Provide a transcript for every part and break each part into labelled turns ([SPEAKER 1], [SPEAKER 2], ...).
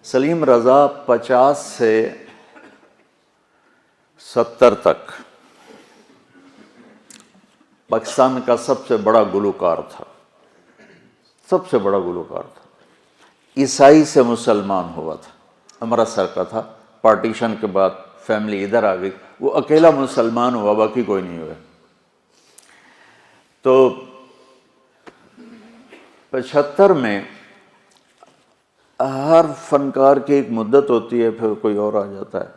[SPEAKER 1] سلیم رضا 50 سے 70 تک پاکستان کا سب سے بڑا گلوکار تھا، سب سے بڑا گلوکار تھا۔ عیسائی سے مسلمان ہوا تھا، امرتسر کا تھا، پارٹیشن کے بعد فیملی ادھر آ گئی، وہ اکیلا مسلمان ہوا، باقی کوئی نہیں ہوا۔ تو 75 میں ہر فنکار کی ایک مدت ہوتی ہے، پھر کوئی اور آ جاتا ہے،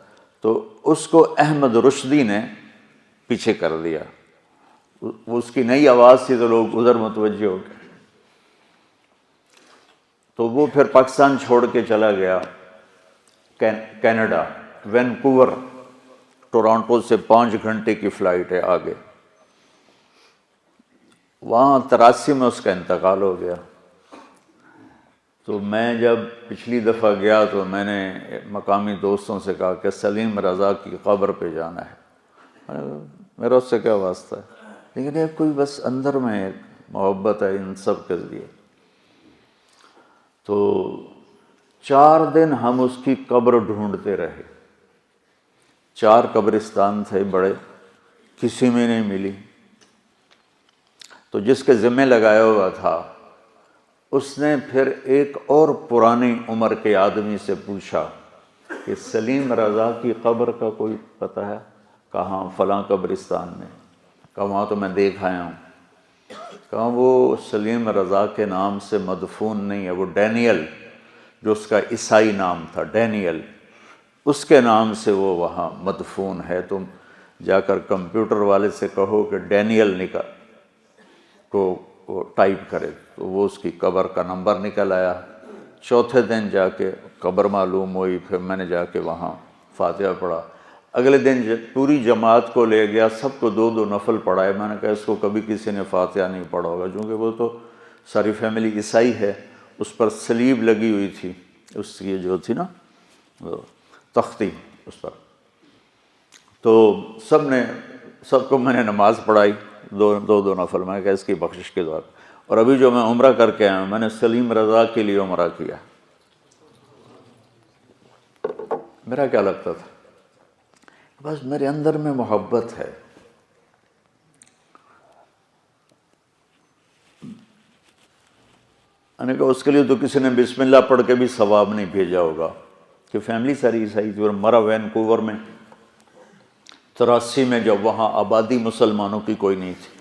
[SPEAKER 1] تو اس کو احمد رشدی نے پیچھے کر دیا۔ وہ اس کی نئی آواز تھی تو لوگ ادھر متوجہ ہو گئے، تو وہ پھر پاکستان چھوڑ کے چلا گیا کینیڈا، وینکوور، ٹورانٹو سے 5 گھنٹے کی فلائٹ ہے آگے، وہاں 83 میں اس کا انتقال ہو گیا۔ تو میں جب پچھلی دفعہ گیا تو میں نے مقامی دوستوں سے کہا کہ سلیم رضا کی قبر پہ جانا ہے، میرا اس سے کیا واسطہ ہے، لیکن ایک کوئی بس اندر میں ایک محبت ہے ان سب کے ذریعے۔ تو 4 دن ہم اس کی قبر ڈھونڈتے رہے، 4 قبرستان تھے بڑے، کسی میں نہیں ملی۔ تو جس کے ذمہ لگایا ہوا تھا اس نے پھر ایک اور پرانی عمر کے آدمی سے پوچھا کہ سلیم رضا کی قبر کا کوئی پتہ ہے؟ کہاں؟ فلاں قبرستان میں۔ کہا وہاں تو میں دیکھ آیا ہوں۔ کہا وہ سلیم رضا کے نام سے مدفون نہیں ہے، وہ ڈینیل، جو اس کا عیسائی نام تھا ڈینیل، اس کے نام سے وہ وہاں مدفون ہے۔ تم جا کر کمپیوٹر والے سے کہو کہ ڈینیل کو ٹائپ کرے، تو وہ اس کی قبر کا نمبر نکل آیا۔ چوتھے دن جا کے قبر معلوم ہوئی، پھر میں نے جا کے وہاں فاتحہ پڑھا۔ اگلے دن پوری جماعت کو لے گیا، سب کو 2 نفل پڑھائے۔ میں نے کہا اس کو کبھی کسی نے فاتحہ نہیں پڑھا ہوگا، کیونکہ وہ تو ساری فیملی عیسائی ہے، اس پر صلیب لگی ہوئی تھی، اس کی جو تھی نا تختی اس پر۔ تو سب کو میں نے نماز پڑھائی، 2 نفل۔ میں نے کہا اس کی بخشش کے دعا۔ اور ابھی جو میں عمرہ کر کے آیا ہوں، میں نے سلیم رضا کے لیے عمرہ کیا۔ میرا کیا لگتا تھا؟ بس میرے اندر میں محبت ہے۔ میں نے کہا اس کے لیے تو کسی نے بسم اللہ پڑھ کے بھی ثواب نہیں بھیجا ہوگا، کہ فیملی ساری عیسائی تھی۔ اور مرا وینکوور میں 83 میں، جب وہاں آبادی مسلمانوں کی کوئی نہیں تھی۔